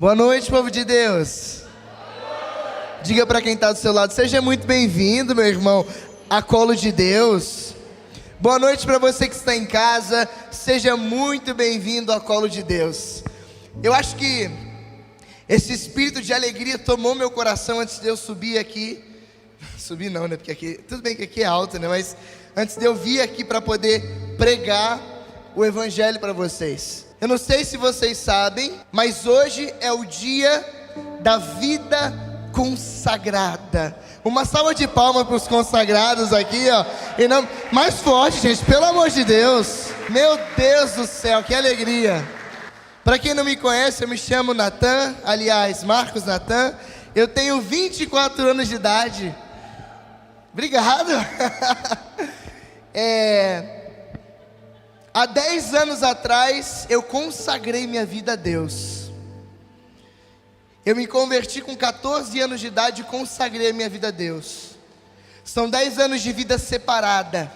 Boa noite, povo de Deus. Diga para quem está do seu lado, seja muito bem-vindo, meu irmão, a Colo de Deus. Boa noite para você que está em casa, seja muito bem-vindo a Colo de Deus. Eu acho que esse espírito de alegria tomou meu coração antes de eu subir aqui. Subir não, né? Porque aqui, tudo bem que aqui é alto, né? Mas antes de eu vir aqui para poder pregar o evangelho para vocês. Eu não sei se vocês sabem, mas hoje é o dia da vida consagrada. Uma salva de palmas para os consagrados aqui, ó. E não, mais forte, gente, pelo amor de Deus. Meu Deus do céu, que alegria. Para quem não me conhece, eu me chamo Natan, aliás, Marcos Natan. Eu tenho 24 anos de idade. Obrigado. Há 10 anos atrás, eu consagrei minha vida a Deus. Eu me converti com 14 anos de idade e consagrei minha vida a Deus. São 10 anos de vida separada.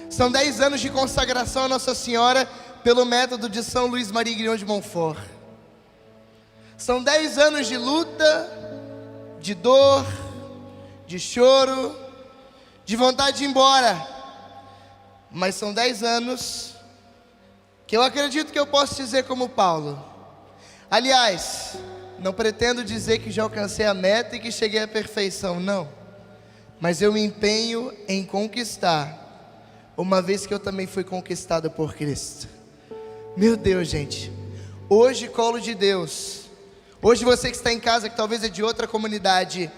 São 10 anos de consagração a Nossa Senhora pelo método de São Luís Maria Grignion de Montfort. São 10 anos de luta, de dor, de choro, de vontade de ir embora. Mas são 10 anos que eu acredito que eu posso dizer como Paulo. Aliás, não pretendo dizer que já alcancei a meta e que cheguei à perfeição, não. Mas eu me empenho em conquistar, uma vez que eu também fui conquistado por Cristo. Meu Deus, gente. Hoje, Colo de Deus. Hoje você que está em casa, que talvez é de outra comunidade.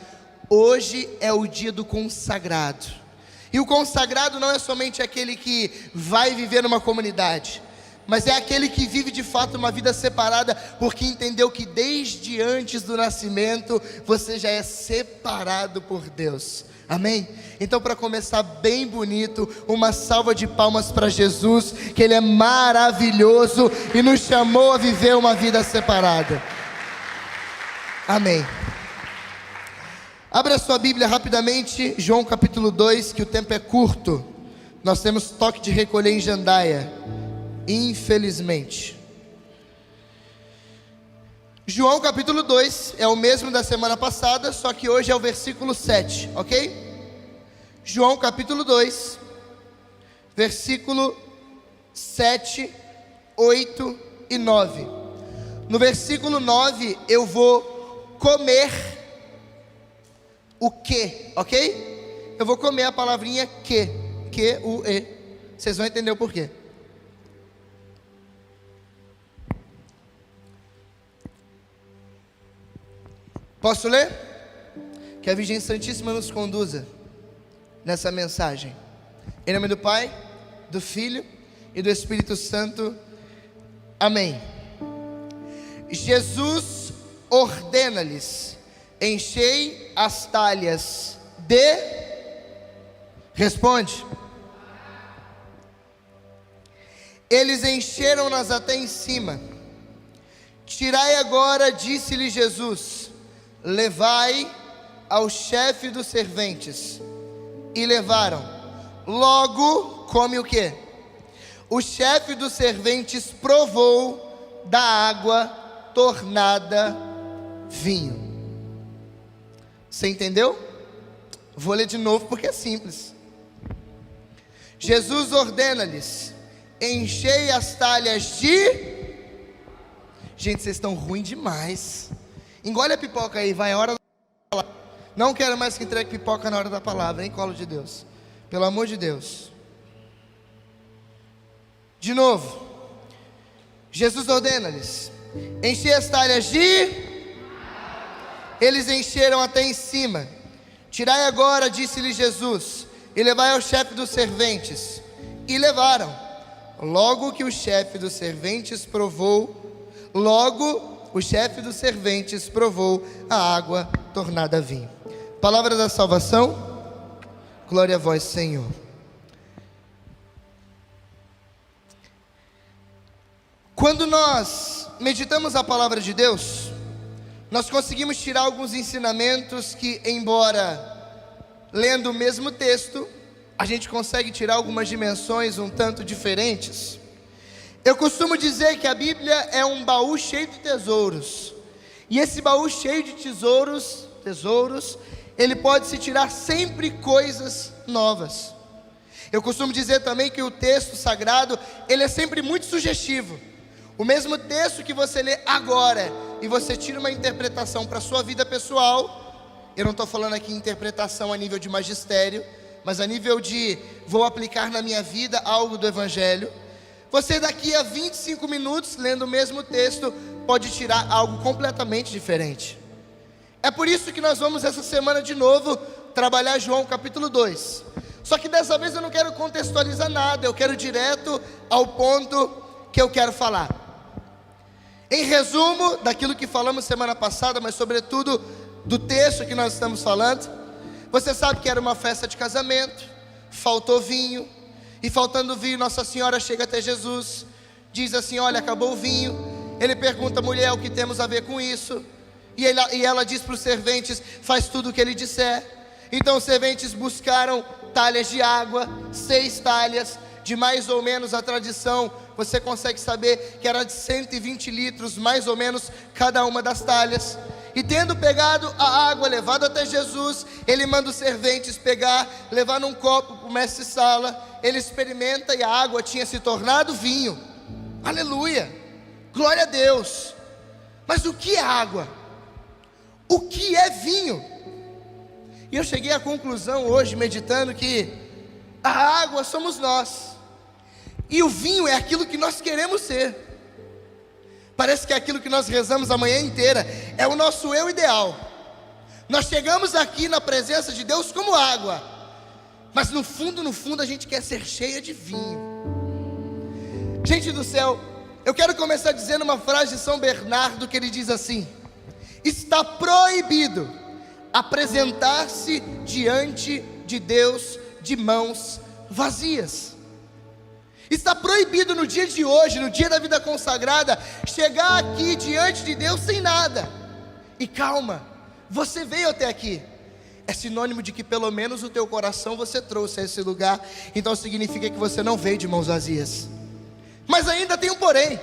Hoje é o dia do consagrado. E o consagrado não é somente aquele que vai viver numa comunidade, mas é aquele que vive de fato uma vida separada, porque entendeu que desde antes do nascimento, você já é separado por Deus. Amém? Então, para começar bem bonito, uma salva de palmas para Jesus, que Ele é maravilhoso e nos chamou a viver uma vida separada. Amém. Abra sua Bíblia rapidamente, João capítulo 2, que o tempo é curto. Nós temos toque de recolher em Jandaia, infelizmente. João capítulo 2 é o mesmo da semana passada, só que hoje é o versículo 7, ok? João capítulo 2, versículo 7, 8 e 9. No versículo 9 eu vou comer o que, ok? Eu vou comer a palavrinha que-u-e. Vocês vão entender o porquê. Posso ler? Que a Virgem Santíssima nos conduza nessa mensagem. Em nome do Pai, do Filho e do Espírito Santo. Amém. Jesus ordena-lhes: enchei as talhas de... Responde. Eles encheram-nas até em cima. Tirai agora, disse-lhe Jesus, levai ao chefe dos serventes. E levaram. Logo, come o quê? O chefe dos serventes provou da água tornada vinho. Você entendeu? Vou ler de novo porque é simples. Jesus ordena-lhes: enchei as talhas de... Gente, vocês estão ruins demais. Engole a pipoca aí, vai, a hora da palavra. Não quero mais que entregue pipoca na hora da palavra, hein, Colo de Deus. Pelo amor de Deus. De novo. Jesus ordena-lhes: enchei as talhas de... Eles encheram até em cima. Tirai agora, disse-lhe Jesus, e levai ao chefe dos serventes. E levaram. Logo que o chefe dos serventes provou, a água tornada vinho. Palavra da salvação. Glória a vós, Senhor. Quando nós meditamos a palavra de Deus, nós conseguimos tirar alguns ensinamentos que, embora lendo o mesmo texto, a gente consegue tirar algumas dimensões um tanto diferentes. Eu costumo dizer que a Bíblia é um baú cheio de tesouros, E esse baú cheio de tesouros, ele pode se tirar sempre coisas novas. Eu costumo dizer também que o texto sagrado, ele é sempre muito sugestivo. O mesmo texto que você lê agora e você tira uma interpretação para a sua vida pessoal, eu não estou falando aqui interpretação a nível de magistério, mas a nível de vou aplicar na minha vida algo do Evangelho. Você daqui a 25 minutos, lendo o mesmo texto, pode tirar algo completamente diferente. É por isso que nós vamos essa semana de novo trabalhar João capítulo 2. Só que dessa vez eu não quero contextualizar nada, eu quero ir direto ao ponto que eu quero falar. Em resumo daquilo que falamos semana passada, mas sobretudo do texto que nós estamos falando, você sabe que era uma festa de casamento, faltou vinho, e faltando vinho, Nossa Senhora chega até Jesus, diz assim: olha, acabou o vinho. Ele pergunta: mulher, o que temos a ver com isso? E ela diz para os serventes: faz tudo o que ele disser. Então os serventes buscaram talhas de água, 6 talhas, de mais ou menos a tradição, você consegue saber que era de 120 litros, mais ou menos, cada uma das talhas. E tendo pegado a água, levado até Jesus, ele manda os serventes pegar, levar num copo para o mestre-sala. Ele experimenta e a água tinha se tornado vinho. Aleluia, glória a Deus. Mas o que é água? O que é vinho? E eu cheguei à conclusão hoje, meditando, que a água somos nós, e o vinho é aquilo que nós queremos ser. Parece que é aquilo que nós rezamos a manhã inteira, é o nosso eu ideal. Nós chegamos aqui na presença de Deus como água, mas no fundo a gente quer ser cheia de vinho. Gente do céu, eu quero começar dizendo uma frase de São Bernardo, que ele diz assim: está proibido apresentar-se diante de Deus de mãos vazias. Está proibido no dia de hoje, no dia da vida consagrada, chegar aqui diante de Deus sem nada. E calma, você veio até aqui, é sinônimo de que pelo menos o teu coração você trouxe a esse lugar. Então significa que você não veio de mãos vazias. Mas ainda tem um porém.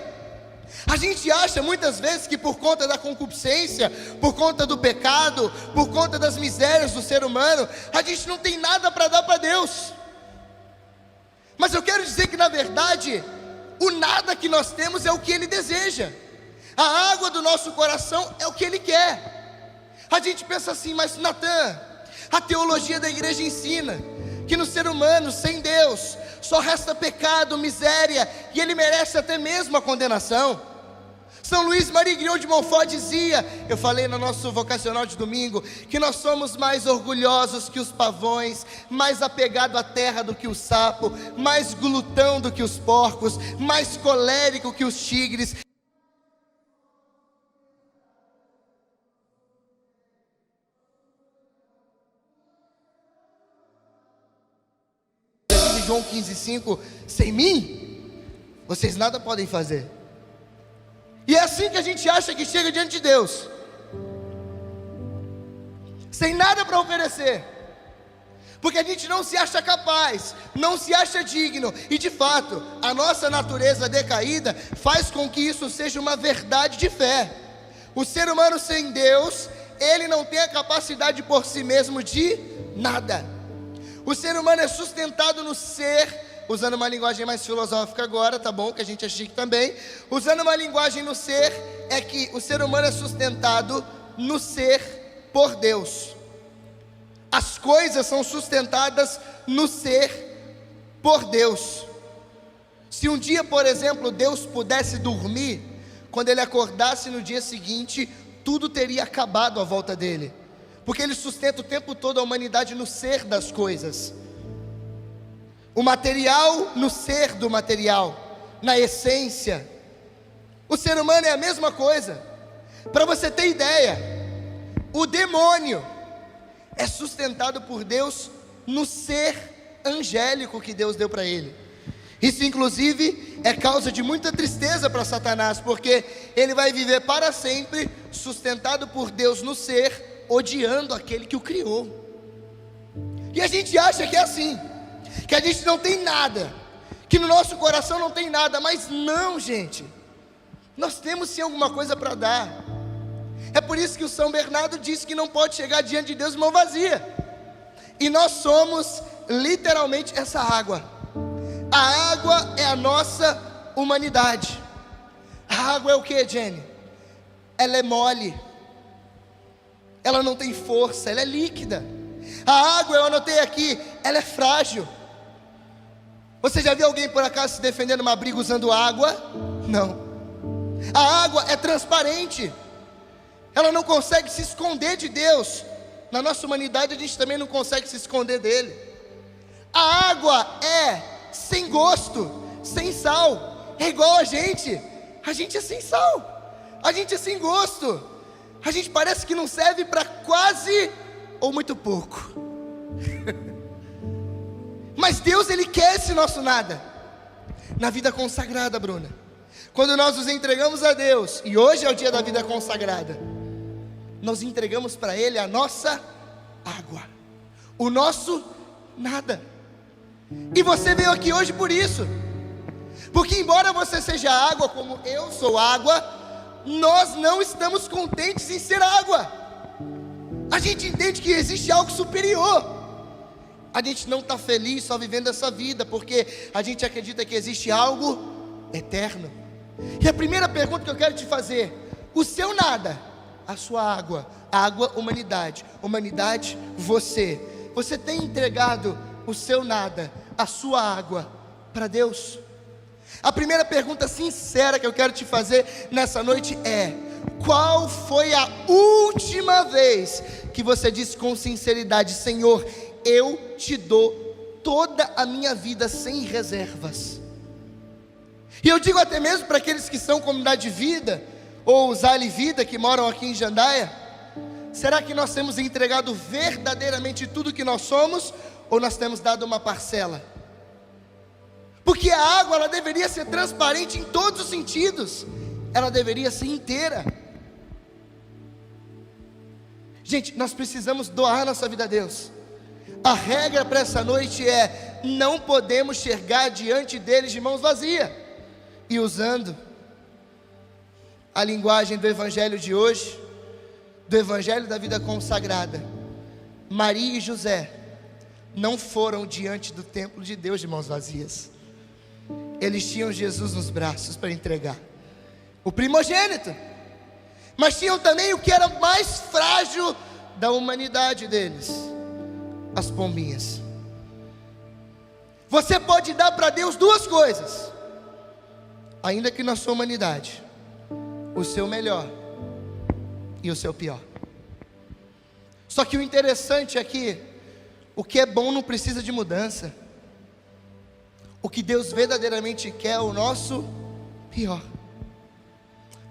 A gente acha muitas vezes que por conta da concupiscência, por conta do pecado, por conta das misérias do ser humano, a gente não tem nada para dar para Deus. Mas eu quero dizer que na verdade, o nada que nós temos é o que Ele deseja. A água do nosso coração é o que Ele quer. A gente pensa assim: mas Natan, a teologia da igreja ensina que no ser humano, sem Deus, só resta pecado, miséria, e ele merece até mesmo a condenação. São Luís Maria Griot de Montfort dizia, eu falei no nosso vocacional de domingo, que nós somos mais orgulhosos que os pavões, mais apegado à terra do que o sapo, mais glutão do que os porcos, mais colérico que os tigres. João 15,5, sem mim, vocês nada podem fazer. E é assim que a gente acha que chega diante de Deus, sem nada para oferecer, porque a gente não se acha capaz, não se acha digno. E de fato, a nossa natureza decaída faz com que isso seja uma verdade de fé. O ser humano sem Deus, ele não tem a capacidade por si mesmo de nada. O ser humano é sustentado no ser, usando uma linguagem mais filosófica agora, tá bom, que a gente é chique também. Usando uma linguagem no ser, é que o ser humano é sustentado no ser por Deus. As coisas são sustentadas no ser por Deus. Se um dia, por exemplo, Deus pudesse dormir, quando ele acordasse no dia seguinte, tudo teria acabado à volta dele, porque Ele sustenta o tempo todo a humanidade no ser das coisas. O material no ser do material, na essência. O ser humano é a mesma coisa. Para você ter ideia, o demônio é sustentado por Deus no ser angélico que Deus deu para ele. Isso inclusive é causa de muita tristeza para Satanás, porque ele vai viver para sempre sustentado por Deus no ser, odiando aquele que o criou. E a gente acha que é assim, que a gente não tem nada, que no nosso coração não tem nada. Mas não, gente, nós temos sim alguma coisa para dar. É por isso que o São Bernardo disse que não pode chegar diante de Deus de mão vazia. E nós somos literalmente essa água. A água é a nossa humanidade. A água é o que, Jenny? Ela é mole, ela não tem força, ela é líquida. A água, eu anotei aqui, ela é frágil. Você já viu alguém por acaso se defender numa briga usando água? Não. A água é transparente, ela não consegue se esconder de Deus. Na nossa humanidade a gente também não consegue se esconder dele. A água é sem gosto, sem sal. É igual a gente é sem sal, a gente é sem gosto, a gente parece que não serve para quase ou muito pouco. Mas Deus, Ele quer esse nosso nada. Na vida consagrada, Bruna, quando nós nos entregamos a Deus, e hoje é o dia da vida consagrada, nós entregamos para Ele a nossa água, o nosso nada. E você veio aqui hoje por isso, porque embora você seja água, como eu sou água, nós não estamos contentes em ser água. A gente entende que existe algo superior. A gente não está feliz só vivendo essa vida, porque a gente acredita que existe algo eterno. E a primeira pergunta que eu quero te fazer: o seu nada, a sua água, humanidade, você tem entregado o seu nada, a sua água para Deus? A primeira pergunta sincera que eu quero te fazer nessa noite é: qual foi a última vez que você disse com sinceridade: Senhor, eu te dou toda a minha vida sem reservas? E eu digo até mesmo para aqueles que são comunidade de vida, ou os Ali Vida que moram aqui em Jandaia: será que nós temos entregado verdadeiramente tudo que nós somos, ou nós temos dado uma parcela? Porque a água, ela deveria ser transparente em todos os sentidos, ela deveria ser inteira. Gente, nós precisamos doar nossa vida a Deus. A regra para essa noite é: não podemos chegar diante deles de mãos vazias. E usando a linguagem do evangelho de hoje, do evangelho da vida consagrada, Maria e José não foram diante do templo de Deus de mãos vazias. Eles tinham Jesus nos braços para entregar, o primogênito, mas tinham também o que era mais frágil da humanidade deles: as pombinhas. Você pode dar para Deus duas coisas, ainda que na sua humanidade: o seu melhor e o seu pior. Só que o interessante é que o que é bom não precisa de mudança. O que Deus verdadeiramente quer é o nosso pior.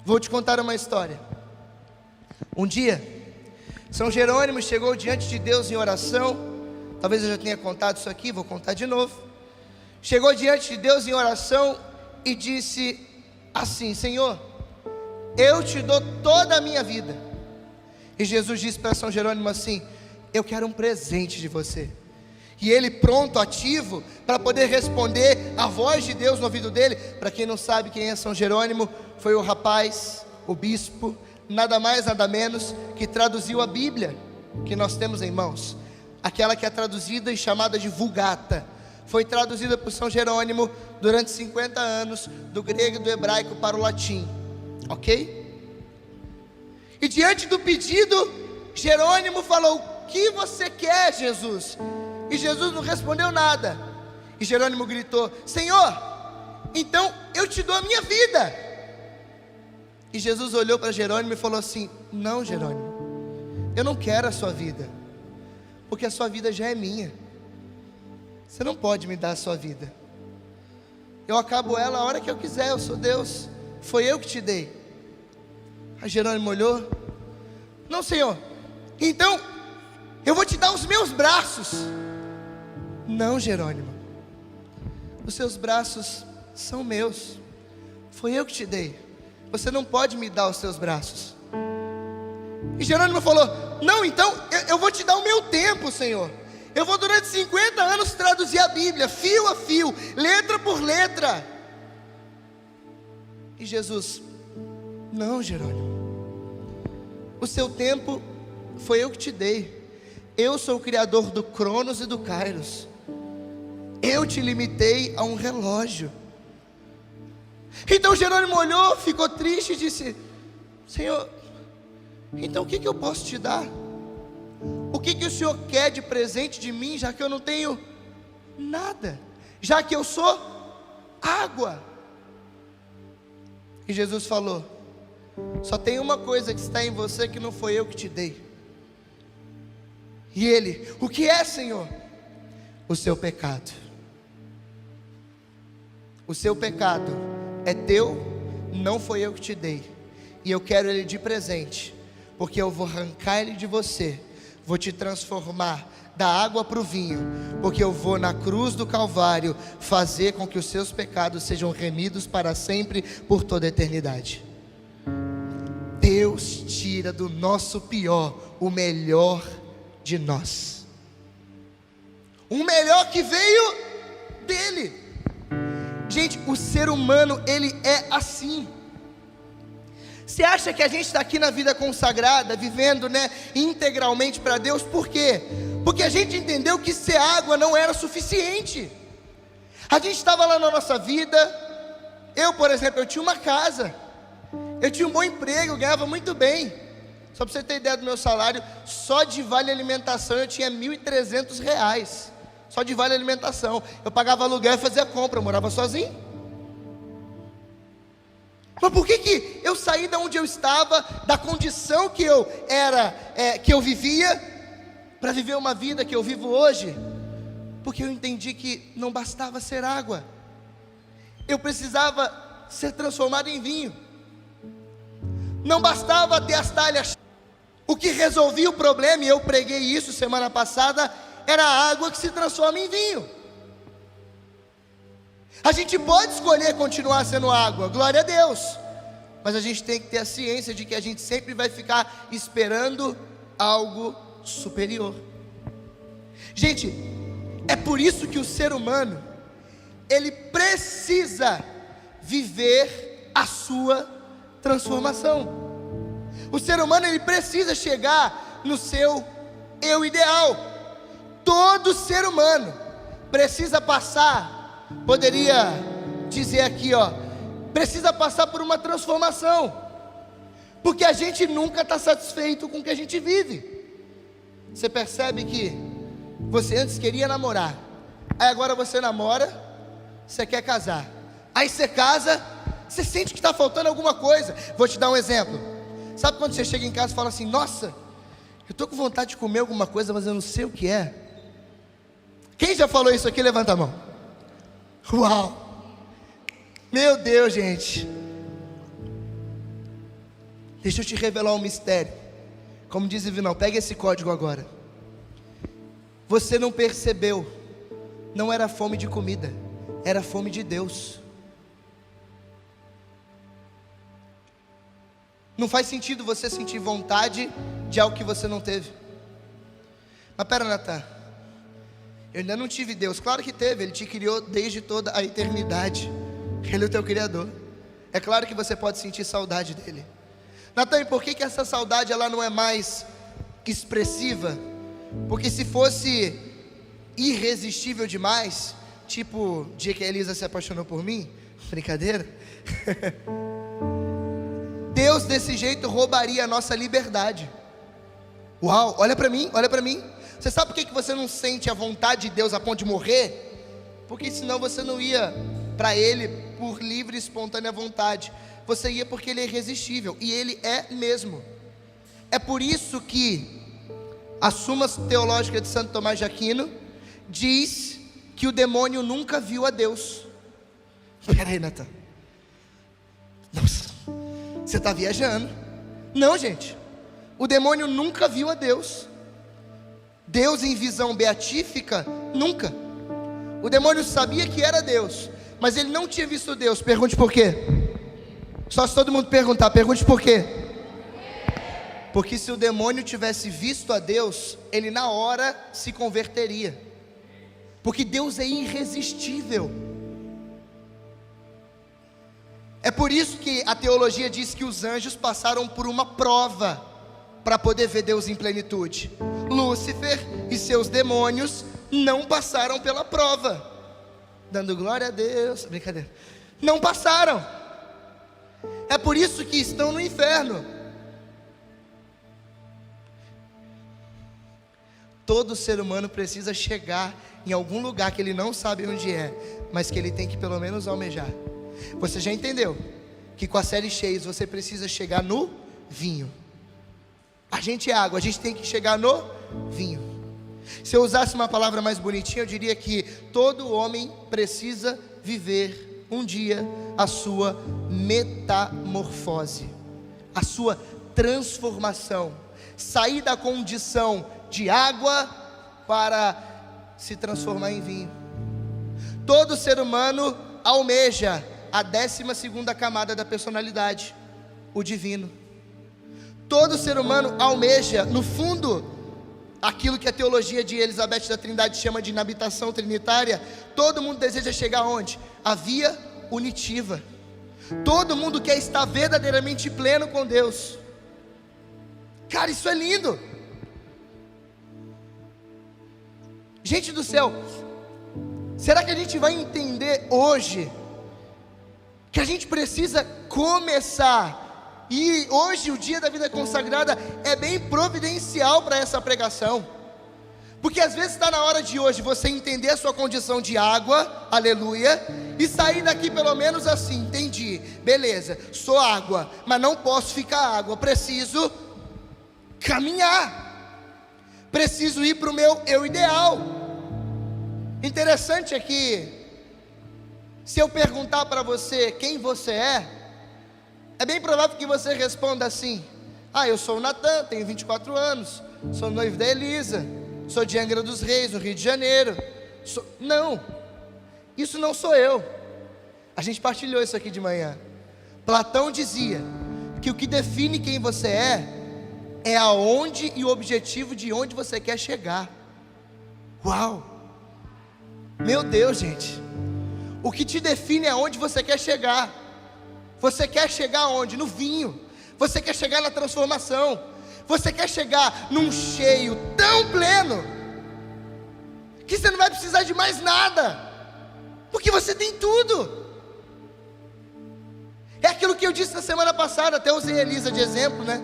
Vou te contar uma história. Um dia, São Jerônimo chegou diante de Deus em oração. Talvez eu já tenha contado isso aqui, vou contar de novo. Chegou diante de Deus em oração e disse assim: Senhor, eu te dou toda a minha vida. E Jesus disse para São Jerônimo assim: eu quero um presente de você. E ele, pronto, ativo, para poder responder a voz de Deus no ouvido dele. Para quem não sabe quem é São Jerônimo, foi o rapaz, o bispo, nada mais nada menos, que traduziu a Bíblia que nós temos em mãos, aquela que é traduzida e chamada de Vulgata. Foi traduzida por São Jerônimo durante 50 anos, do grego e do hebraico para o latim, ok? E diante do pedido, Jerônimo falou: o que você quer, Jesus? E Jesus não respondeu nada. E Jerônimo gritou: Senhor, então eu te dou a minha vida. E Jesus olhou para Jerônimo e falou assim: não, Jerônimo, eu não quero a sua vida, porque a sua vida já é minha. Você não pode me dar a sua vida. Eu acabo ela a hora que eu quiser, eu sou Deus, foi eu que te dei. Aí Jerônimo olhou: não, Senhor, então eu vou te dar os meus braços. Não, Jerônimo, os seus braços são meus, foi eu que te dei, você não pode me dar os seus braços. E Jerônimo falou: não, então eu vou te dar o meu tempo, Senhor. Eu vou durante 50 anos traduzir a Bíblia, fio a fio, letra por letra. E Jesus: não, Jerônimo, O seu tempo foi eu que te dei. Eu sou o criador do Cronos e do Kairos. Eu te limitei a um relógio. Então Jerônimo olhou, ficou triste e disse: Senhor, então o que eu posso te dar? O que o Senhor quer de presente de mim, já que eu não tenho nada, já que eu sou água? E Jesus falou: só tem uma coisa que está em você que não foi eu que te dei. E ele: o que é, Senhor? O seu pecado. O seu pecado é teu, não foi eu que te dei. E eu quero ele de presente, porque eu vou arrancar ele de você, vou te transformar da água para o vinho, porque eu vou na cruz do Calvário fazer com que os seus pecados sejam remidos para sempre, por toda a eternidade. Deus tira do nosso pior o melhor de nós, o melhor que veio dele. Gente, o ser humano, ele é assim. Você acha que a gente está aqui na vida consagrada, vivendo, integralmente para Deus? Por quê? Porque a gente entendeu que ser água não era suficiente. A gente estava lá na nossa vida. Eu, por exemplo, eu tinha uma casa, eu tinha um bom emprego, eu ganhava muito bem. Só para você ter ideia do meu salário, só de vale alimentação eu tinha R$1.300. Só de vale alimentação. Eu pagava aluguel e fazia compra, eu morava sozinho. Mas por que eu saí da onde eu estava, da condição que eu era, que eu vivia, para viver uma vida que eu vivo hoje? Porque eu entendi que não bastava ser água, eu precisava ser transformado em vinho. Não bastava ter as talhas. O que resolvia o problema, e eu preguei isso semana passada, era a água que se transforma em vinho. A gente pode escolher continuar sendo água, glória a Deus, mas a gente tem que ter a ciência de que a gente sempre vai ficar esperando algo superior. Gente, é por isso que o ser humano, ele precisa viver a sua transformação. O ser humano, ele precisa chegar no seu eu ideal. Todo ser humano precisa passar, poderia dizer aqui, precisa passar por uma transformação, porque a gente nunca está satisfeito com o que a gente vive. Você percebe que você antes queria namorar, aí agora você namora, você quer casar, aí você casa, você sente que está faltando alguma coisa. Vou te dar um exemplo. Sabe quando você chega em casa e fala assim: nossa, eu estou com vontade de comer alguma coisa, mas eu não sei o que é? Quem já falou isso aqui? Levanta a mão. Uau! Meu Deus, gente. Deixa eu te revelar um mistério. Como diz o Vinão, pega esse código agora. Você não percebeu, não era fome de comida, era fome de Deus. Não faz sentido você sentir vontade de algo que você não teve. Mas pera, Natan, eu ainda não tive Deus. Claro que teve, Ele te criou desde toda a eternidade. Ele é o teu Criador. É claro que você pode sentir saudade dEle. Natan, e por que essa saudade ela não é mais expressiva? Porque se fosse irresistível demais, tipo o dia que a Elisa se apaixonou por mim, brincadeira, Deus desse jeito roubaria a nossa liberdade. Uau, olha para mim, olha para mim. Você sabe por que você não sente a vontade de Deus a ponto de morrer? Porque senão você não ia para Ele por livre e espontânea vontade. Você ia porque Ele é irresistível, e Ele é mesmo. É por isso que a Suma Teológica de Santo Tomás de Aquino diz que o demônio nunca viu a Deus. Peraí, Natan, nossa, você está viajando. Não, gente, o demônio nunca viu a Deus. Deus em visão beatífica, nunca. O demônio sabia que era Deus, mas ele não tinha visto Deus. Pergunte por quê. Só se todo mundo perguntar, pergunte por quê. Porque se o demônio tivesse visto a Deus, ele na hora se converteria. Porque Deus é irresistível. É por isso que a teologia diz que os anjos passaram por uma prova para poder ver Deus em plenitude. Lúcifer e seus demônios não passaram pela prova, dando glória a Deus, brincadeira, não passaram. É por isso que estão no inferno. Todo ser humano precisa chegar em algum lugar que ele não sabe onde é, mas que ele tem que pelo menos almejar. Você já entendeu que com a série Cheios você precisa chegar no vinho. A gente é água, a gente tem que chegar no vinho. Se eu usasse uma palavra mais bonitinha, eu diria que todo homem precisa viver um dia a sua metamorfose, a sua transformação, sair da condição de água para se transformar em vinho. Todo ser humano almeja a 12ª camada da personalidade, o divino. Todo ser humano almeja, no fundo, aquilo que a teologia de Elizabeth da Trindade chama de inabitação trinitária. Todo mundo deseja chegar aonde? A via unitiva. Todo mundo quer estar verdadeiramente pleno com Deus. Cara, isso é lindo. Gente do céu, será que a gente vai entender hoje que a gente precisa começar? E hoje o dia da vida consagrada é bem providencial para essa pregação, porque às vezes está na hora de hoje você entender a sua condição de água, aleluia, e sair daqui pelo menos assim: entendi, beleza, sou água, mas não posso ficar água, preciso caminhar, preciso ir para o meu eu ideal. Interessante é que, se eu perguntar para você quem você é bem provável que você responda assim: ah, eu sou o Natan, tenho 24 anos, sou noivo da Elisa, sou de Angra dos Reis, no Rio de Janeiro. Não, isso não sou eu. A gente partilhou isso aqui de manhã. Platão dizia que o que define quem você é aonde e o objetivo de onde você quer chegar. Uau! Meu Deus, gente, o que te define é aonde você quer chegar. Você quer chegar aonde? No vinho. Você quer chegar na transformação. Você quer chegar num cheio tão pleno que você não vai precisar de mais nada, porque você tem tudo. É aquilo que eu disse na semana passada. Até usei a Elisa de exemplo, né?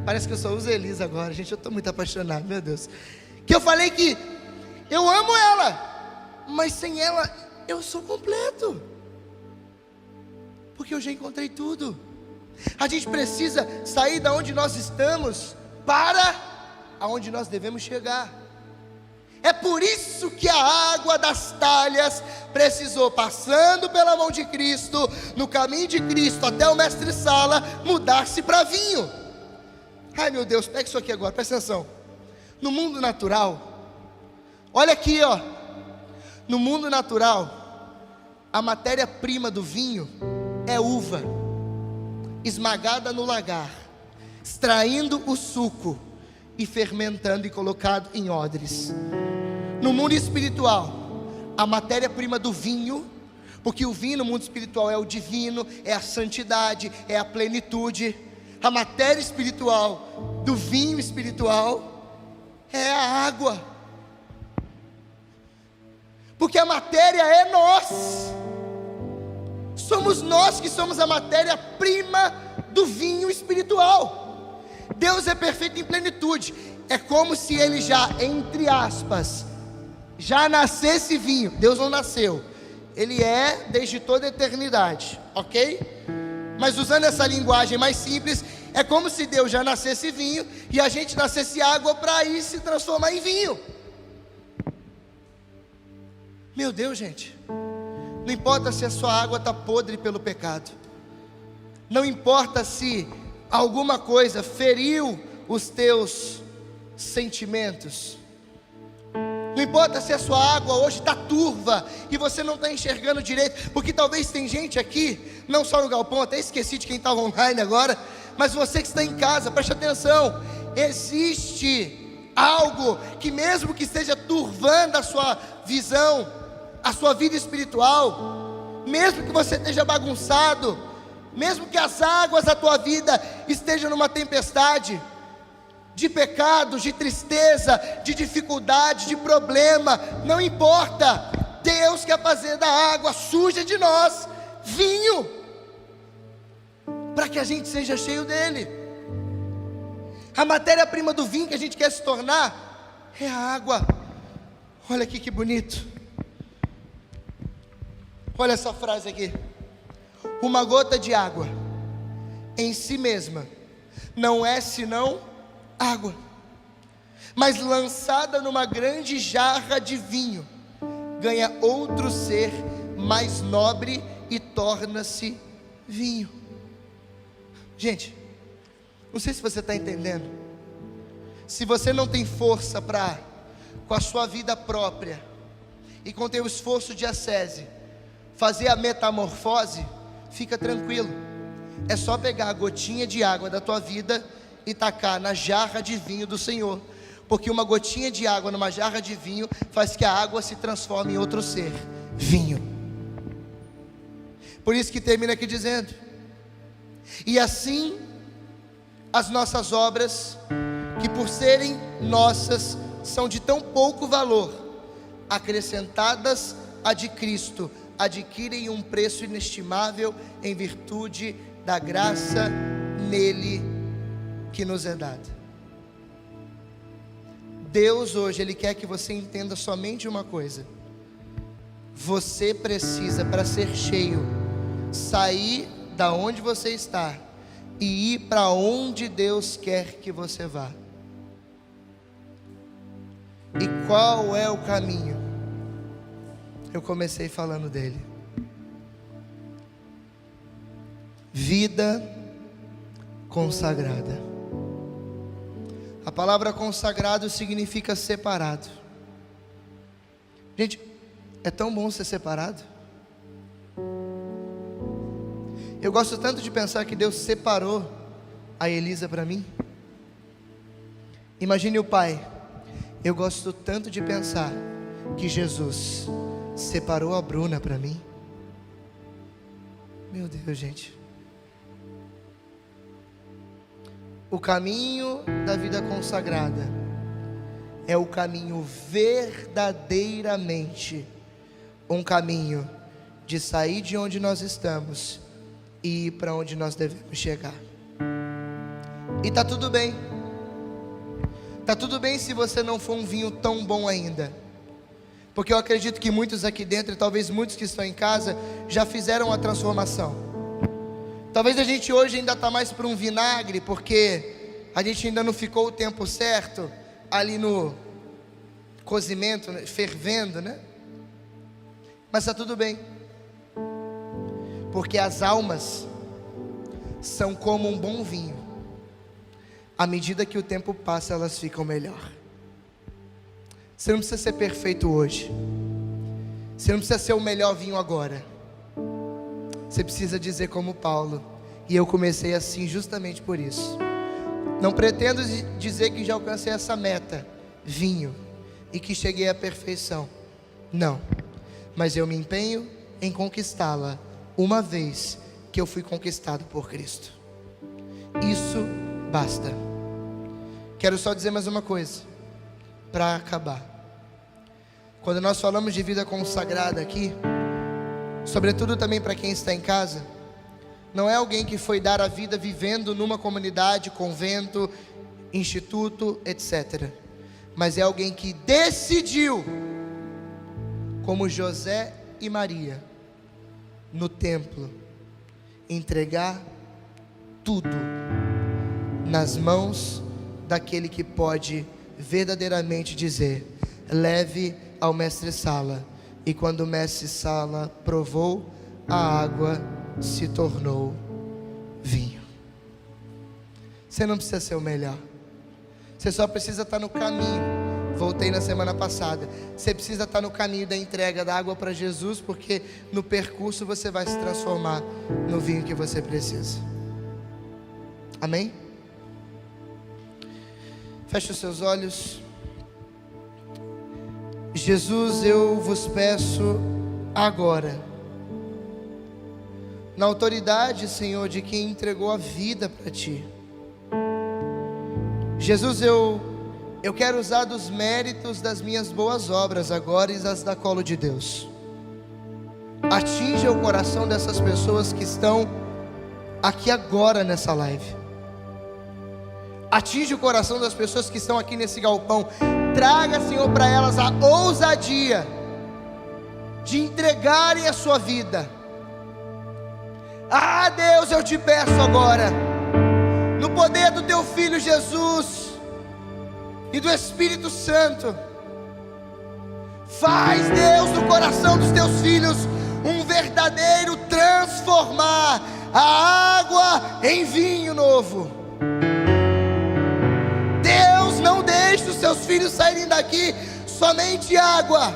Parece que eu só uso a Elisa agora. Gente, eu estou muito apaixonado, meu Deus. Que eu falei que eu amo ela, mas sem ela eu sou completo, porque eu já encontrei tudo. A gente precisa sair da onde nós estamos para aonde nós devemos chegar. É por isso que a água das talhas precisou, passando pela mão de Cristo, no caminho de Cristo até o mestre Sala, mudar-se para vinho. Ai meu Deus, pega isso aqui agora, presta atenção. No mundo natural, olha aqui ó, no mundo natural, a matéria-prima do vinho é uva, esmagada no lagar, extraindo o suco e fermentando e colocado em odres. No mundo espiritual, a matéria-prima do vinho, porque o vinho no mundo espiritual é o divino, é a santidade, é a plenitude. A matéria espiritual do vinho espiritual é a água, porque a matéria é nós. Somos nós que somos a matéria-prima do vinho espiritual. Deus é perfeito em plenitude. É como se Ele já, entre aspas, já nascesse vinho. Deus não nasceu, Ele é desde toda a eternidade, ok? Mas usando essa linguagem mais simples, é como se Deus já nascesse vinho e a gente nascesse água para ir se transformar em vinho. Meu Deus, gente, não importa se a sua água está podre pelo pecado, não importa se alguma coisa feriu os teus sentimentos, não importa se a sua água hoje está turva e você não está enxergando direito, porque talvez tem gente aqui, não só no galpão, até esqueci de quem estava online agora, mas você que está em casa, preste atenção, existe algo que mesmo que esteja turvando a sua visão, a sua vida espiritual, mesmo que você esteja bagunçado, mesmo que as águas da tua vida estejam numa tempestade, de pecados, de tristeza, de dificuldade, de problema, não importa. Deus quer fazer da água suja de nós vinho, para que a gente seja cheio dele. A matéria-prima do vinho que a gente quer se tornar é a água. Olha aqui que bonito. Olha essa frase aqui: uma gota de água em si mesma não é senão água, mas lançada numa grande jarra de vinho, ganha outro ser mais nobre e torna-se vinho. Gente, não sei se você está entendendo. Se você não tem força para, com a sua vida própria e com o teu esforço de ascese, fazer a metamorfose, fica tranquilo. É só pegar a gotinha de água da tua vida e tacar na jarra de vinho do Senhor, porque uma gotinha de água numa jarra de vinho faz que a água se transforme em outro ser, vinho. Por isso que termina aqui dizendo: e assim as nossas obras, que por serem nossas são de tão pouco valor, acrescentadas à de Cristo, adquirem um preço inestimável em virtude da graça nele que nos é dada. Deus hoje, Ele quer que você entenda somente uma coisa: você precisa, para ser cheio, sair da onde você está e ir para onde Deus quer que você vá. E qual é o caminho? Eu comecei falando dele: vida consagrada. A palavra consagrado significa separado. Gente, é tão bom ser separado. Eu gosto tanto de pensar que Deus separou a Elisa para mim. Imagine o pai. Eu gosto tanto de pensar que Jesus separou a Bruna para mim. Meu Deus, gente. O caminho da vida consagrada é o caminho verdadeiramente um caminho de sair de onde nós estamos e ir para onde nós devemos chegar. E tá tudo bem. Tá tudo bem se você não for um vinho tão bom ainda, porque eu acredito que muitos aqui dentro, e talvez muitos que estão em casa, já fizeram a transformação. Talvez a gente hoje ainda está mais para um vinagre, porque a gente ainda não ficou o tempo certo ali no cozimento, né? Fervendo, né? Mas está tudo bem, porque as almas são como um bom vinho. À medida que o tempo passa, elas ficam melhor. Você não precisa ser perfeito hoje. Você não precisa ser o melhor vinho agora. Você precisa dizer como Paulo: e eu comecei assim justamente por isso. Não pretendo dizer que já alcancei essa meta, vinho, e que cheguei à perfeição. Não. Mas eu me empenho em conquistá-la, uma vez que eu fui conquistado por Cristo. Isso basta. Quero só dizer mais uma coisa para acabar. Quando nós falamos de vida consagrada aqui, sobretudo também para quem está em casa, não é alguém que foi dar a vida vivendo numa comunidade, convento, instituto, etc. Mas é alguém que decidiu, como José e Maria, no templo, entregar tudo nas mãos daquele que pode verdadeiramente dizer: leve ao mestre Sala. E quando o mestre Sala provou, a água se tornou vinho. Você não precisa ser o melhor, você só precisa estar no caminho. Voltei na semana passada. Você precisa estar no caminho da entrega da água para Jesus, porque no percurso você vai se transformar no vinho que você precisa. Amém? Feche os seus olhos. Jesus, eu vos peço agora, na autoridade, Senhor, de quem entregou a vida para Ti, Jesus, eu quero usar dos méritos das minhas boas obras agora e as da Colo de Deus. Atinja o coração dessas pessoas que estão aqui agora nessa live. Atinja o coração das pessoas que estão aqui nesse galpão. Traga, Senhor, para elas a ousadia de entregarem a sua vida. Ah, Deus, eu te peço agora, no poder do teu Filho Jesus e do Espírito Santo, faz, Deus, no coração dos teus filhos um verdadeiro transformar a água em vinho novo. Deus, não deixe os seus filhos saírem daqui somente água,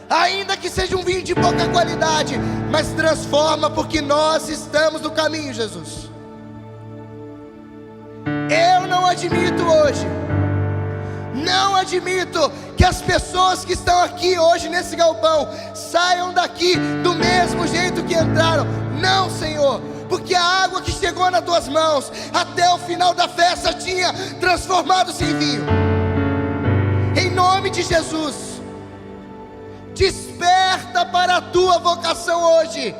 ainda que seja um vinho de pouca qualidade, mas transforma, porque nós estamos no caminho, Jesus. Eu não admito hoje, não admito que as pessoas que estão aqui hoje nesse galpão saiam daqui do mesmo jeito que entraram. Não, Senhor, porque a água que chegou nas tuas mãos até o final da festa tinha transformado-se em vinho. Em nome de Jesus, desperta para a tua vocação hoje.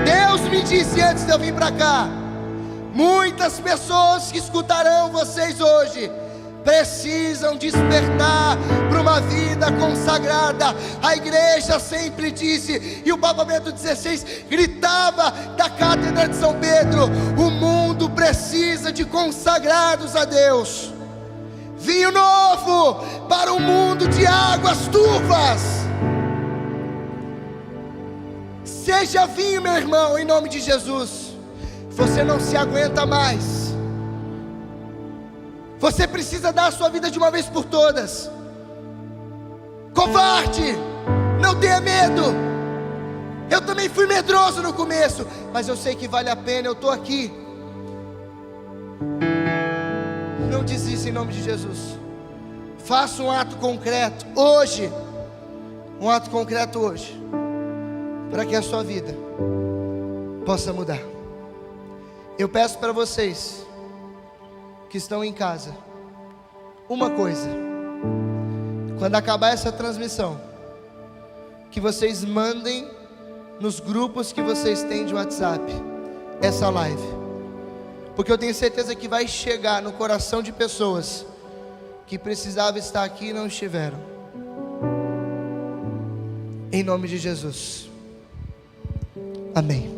Deus me disse antes de eu vir para cá, muitas pessoas que escutarão vocês hoje precisam despertar para uma vida consagrada. A igreja sempre disse, e o Papa Bento XVI gritava da Cátedra de São Pedro: o mundo precisa de consagrados a Deus. Vinho novo para um mundo de águas turvas. Seja vinho, meu irmão, em nome de Jesus. Você não se aguenta mais. Você precisa dar a sua vida de uma vez por todas. Covarde, não tenha medo. Eu também fui medroso no começo, mas eu sei que vale a pena. Eu estou aqui. Não desista em nome de Jesus. Faça um ato concreto hoje. Um ato concreto hoje, para que a sua vida possa mudar. Eu peço para vocês que estão em casa uma coisa: quando acabar essa transmissão, que vocês mandem nos grupos que vocês têm de WhatsApp essa live, porque eu tenho certeza que vai chegar no coração de pessoas que precisavam estar aqui e não estiveram. Em nome de Jesus, amém.